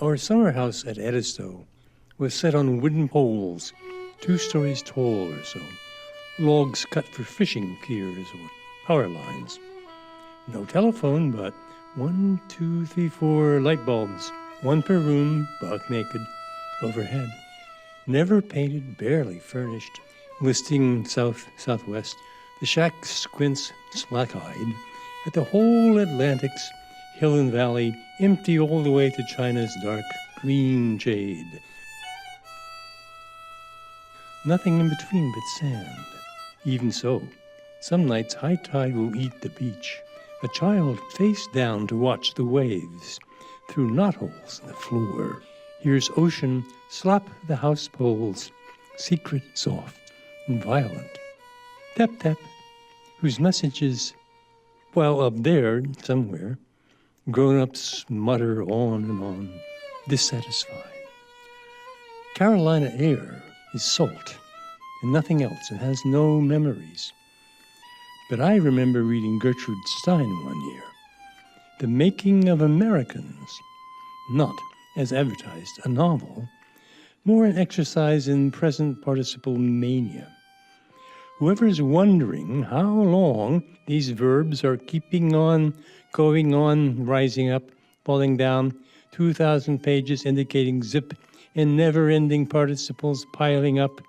Our summer house at Edisto was set on wooden poles, 2 stories tall or so, logs cut for fishing piers or power lines. No telephone, but 1, 2, 3, 4 light bulbs, 1 per room, buck naked, overhead. Never painted, barely furnished, listing south-southwest. The shack squints slack-eyed at the whole Atlantic's hill and valley, empty all the way to China's dark green jade. Nothing in between but sand. Even so, some nights high tide will eat the beach. A child face down to watch the waves through knotholes in the floor. Hears ocean slap the house poles, secret, soft, and violent. Tap, tap, whose message is, while up there, somewhere, grown-ups mutter on and on, dissatisfied. Carolina air is salt and nothing else. It has no memories. But I remember reading Gertrude Stein one year, The Making of Americans, not, as advertised, a novel, more an exercise in present participle mania. Whoever is wondering how long these verbs are keeping on, going on, rising up, falling down, 2,000 pages indicating zip and never-ending participles piling up,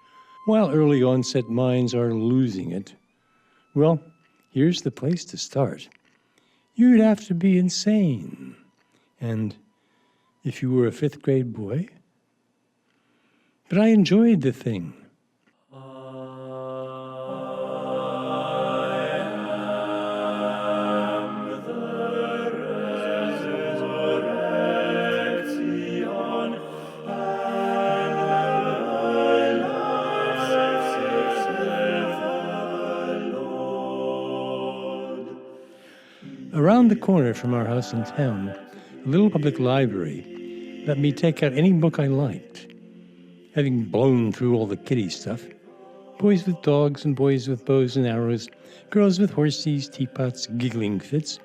while early onset minds are losing it, well, here's the place to start. You'd have to be insane. And if you were a 5th grade boy? But I enjoyed the thing. Around the corner from our house in town, a little public library let me take out any book I liked. Having blown through all the kiddie stuff, boys with dogs and boys with bows and arrows, girls with horses, teapots, giggling fits,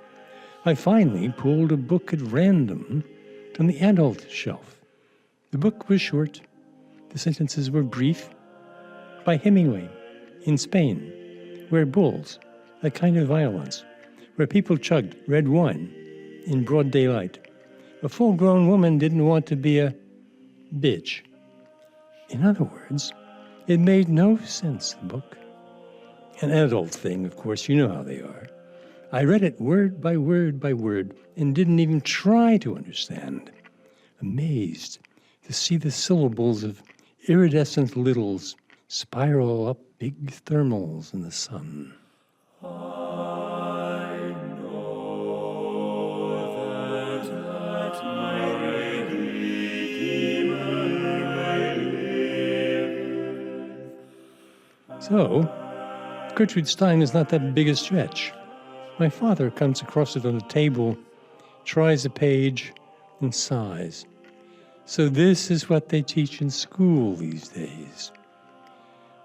I finally pulled a book at random from the adult shelf. The book was short. The sentences were brief. By Hemingway, in Spain, where bulls, a kind of violence, where people chugged red wine in broad daylight. A full-grown woman didn't want to be a bitch. In other words, it made no sense, the book. An adult thing, of course, you know how they are. I read it word by word by word and didn't even try to understand. Amazed to see the syllables of iridescent littles spiral up big thermals in the sun. So, Gertrude Stein is not that big a stretch. My father comes across it on the table, tries a page, and sighs. So this is what they teach in school these days.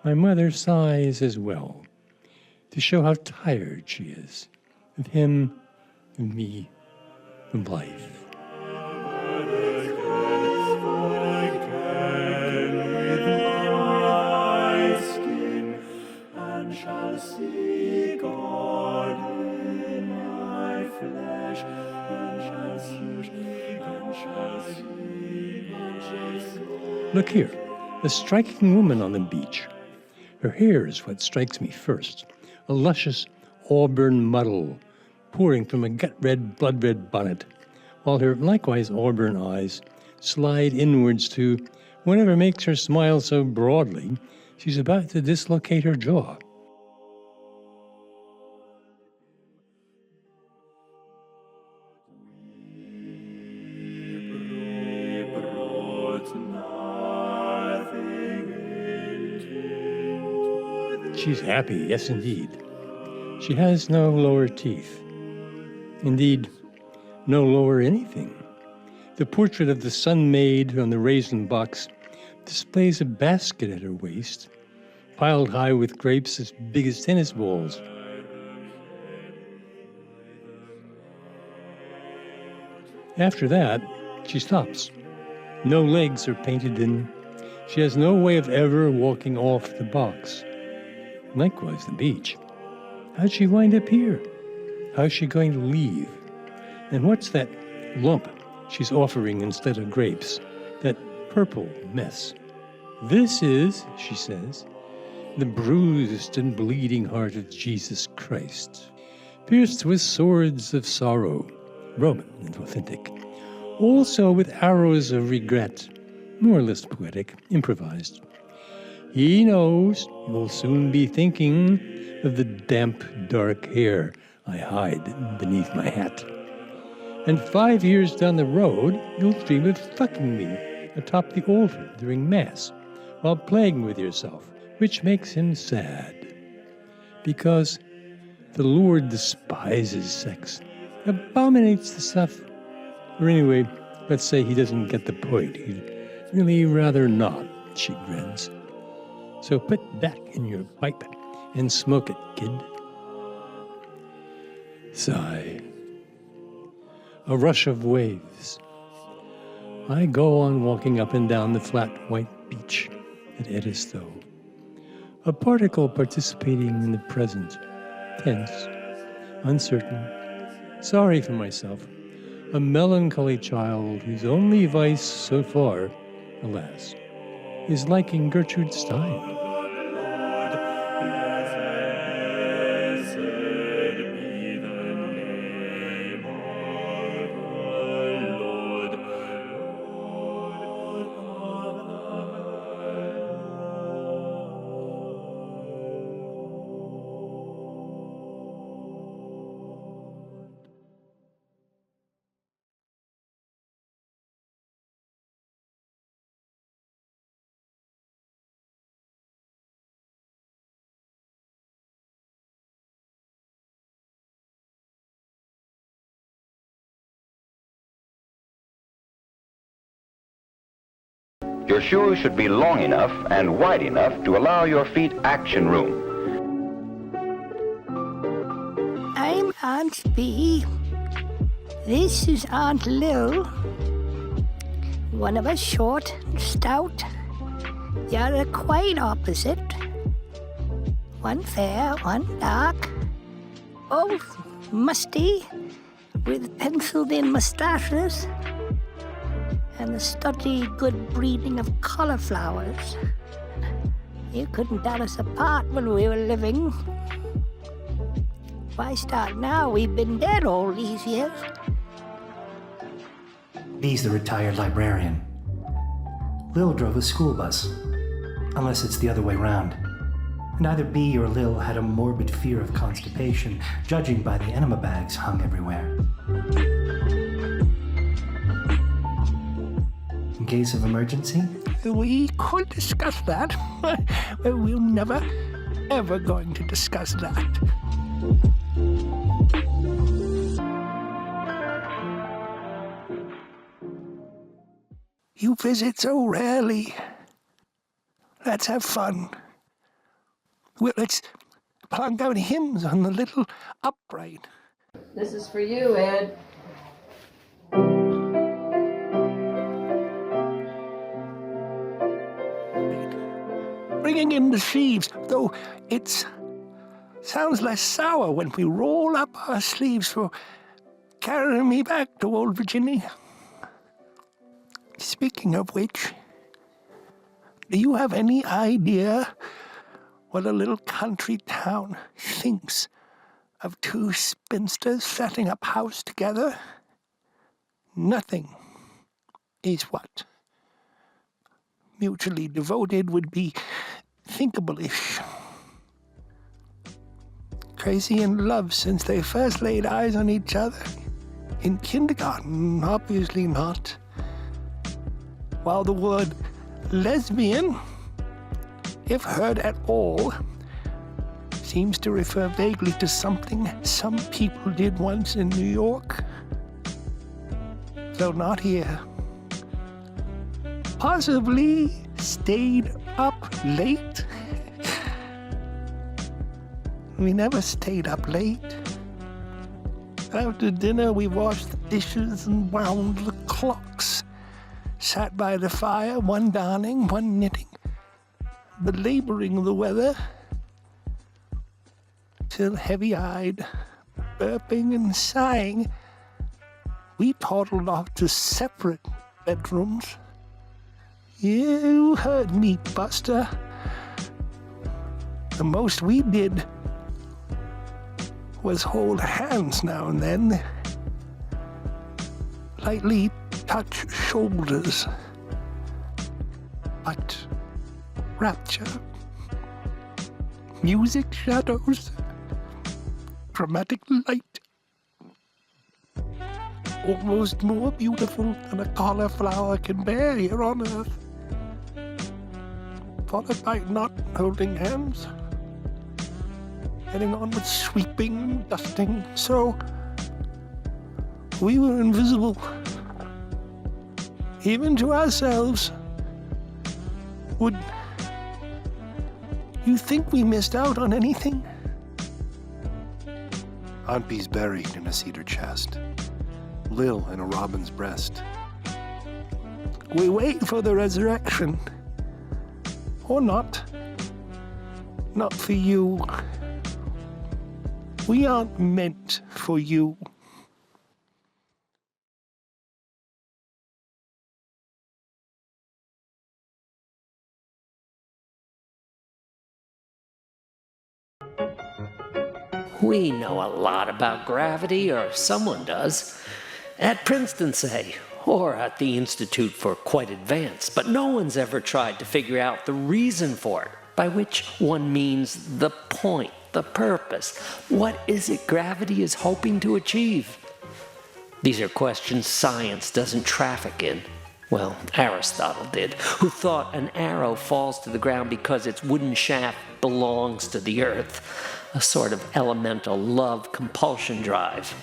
My mother sighs as well, to show how tired she is of him, of me, of life. Look here, a striking woman on the beach. Her hair is what strikes me first, a luscious auburn muddle pouring from a gut-red, blood-red bonnet, while her likewise auburn eyes slide inwards to whatever makes her smile so broadly she's about to dislocate her jaw. She's happy, yes indeed. She has no lower teeth. Indeed, no lower anything. The portrait of the sun maid on the raisin box displays a basket at her waist, piled high with grapes as big as tennis balls. After that, she stops, No legs are painted in. She has no way of ever walking off the box. Likewise, the beach. How'd she wind up here? How's she going to leave? And what's that lump she's offering instead of grapes? That purple mess. This is, she says, the bruised and bleeding heart of Jesus Christ, pierced with swords of sorrow, Roman and authentic, also with arrows of regret, more or less poetic, improvised. He knows you'll soon be thinking of the damp, dark hair I hide beneath my hat. And 5 years down the road, you'll dream of fucking me atop the altar during Mass while playing with yourself, which makes him sad. Because the Lord despises sex, abominates the stuff. Or anyway, let's say he doesn't get the point. He'd really rather not, she grins. So put that in your pipe and smoke it, kid. Sigh. A rush of waves. I go on walking up and down the flat white beach at Edisto. A particle participating in the present, tense, uncertain, sorry for myself, a melancholy child whose only vice so far, alas, is liking Gertrude Stein. Your shoes should be long enough and wide enough to allow your feet action room. I'm Aunt Bee. This is Aunt Lil. One of us short and stout. The other quite opposite. One fair, one dark. Both musty, with penciled-in mustaches. And the study good breeding of cauliflowers. You couldn't tell us apart when we were living. Why start now? We've been dead all these years. Bee's the retired librarian. Lil drove a school bus, unless it's the other way round. And either Bee or Lil had a morbid fear of constipation, judging by the enema bags hung everywhere. In case of emergency? We could discuss that. We're never, ever going to discuss that. You visit so rarely. Let's have fun. Well, let's plunk out hymns on the little upright. This is for you, Ed. Bringing in the sheaves, though it sounds less sour when we roll up our sleeves for carrying me back to old Virginia. Speaking of which, do you have any idea what a little country town thinks of two spinsters setting up house together? Nothing is what mutually devoted would be thinkable-ish. Crazy in love since they first laid eyes on each other. In kindergarten, obviously not. While the word lesbian, if heard at all, seems to refer vaguely to something some people did once in New York. Though not here. Possibly stayed up late. We never stayed up late. After dinner, we washed the dishes and wound the clocks. sat by the fire, one darning, one knitting, belaboring the weather, till heavy-eyed, burping and sighing, we toddled off to separate bedrooms. You heard me, Buster. The most we did was hold hands now and then, lightly touch shoulders, but rapture, music, shadows, dramatic light, almost more beautiful than a cauliflower can bear here on earth, followed by not holding hands, getting on with sweeping and dusting. So we were invisible, even to ourselves. Would you think we missed out on anything? Aunt Bee's buried in a cedar chest, Lil in a robin's breast. We wait for the resurrection. Or not. Not for you. We aren't meant for you. We know a lot about gravity, or someone does, at Princeton, say, or at the Institute for Quite Advanced, but no one's ever tried to figure out the reason for it, by which one means the point, the purpose. What is it gravity is hoping to achieve? These are questions science doesn't traffic in. Well, Aristotle did, who thought an arrow falls to the ground because its wooden shaft belongs to the earth, a sort of elemental love compulsion drive.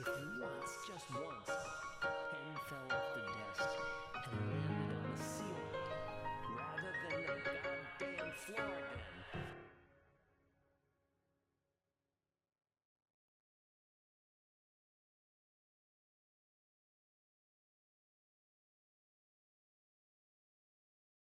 If once, just once, pen fell